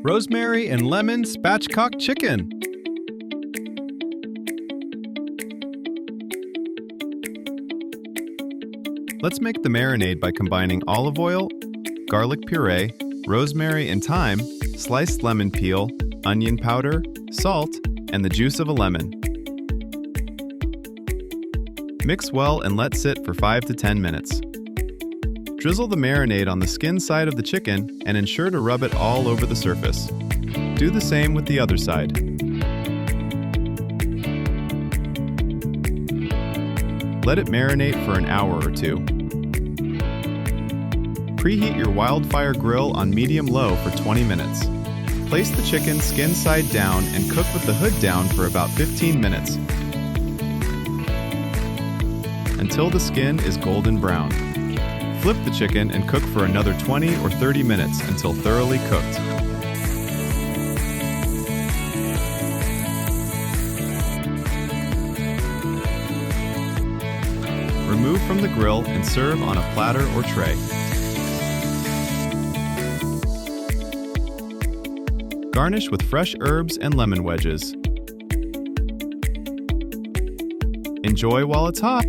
Rosemary and Lemon Spatchcock Chicken. Let's make the marinade by combining olive oil, garlic puree, rosemary and thyme, sliced lemon peel, onion powder, salt, and the juice of a lemon. Mix well and let sit for 5 to 10 minutes. Drizzle the marinade on the skin side of the chicken and ensure to rub it all over the surface. Do the same with the other side. Let it marinate for an hour or two. Preheat your wildfire grill on medium-low for 20 minutes. Place the chicken skin side down and cook with the hood down for about 15 minutes until the skin is golden brown. Flip the chicken and cook for another 20 or 30 minutes until thoroughly cooked. Remove from the grill and serve on a platter or tray. Garnish with fresh herbs and lemon wedges. Enjoy while it's hot.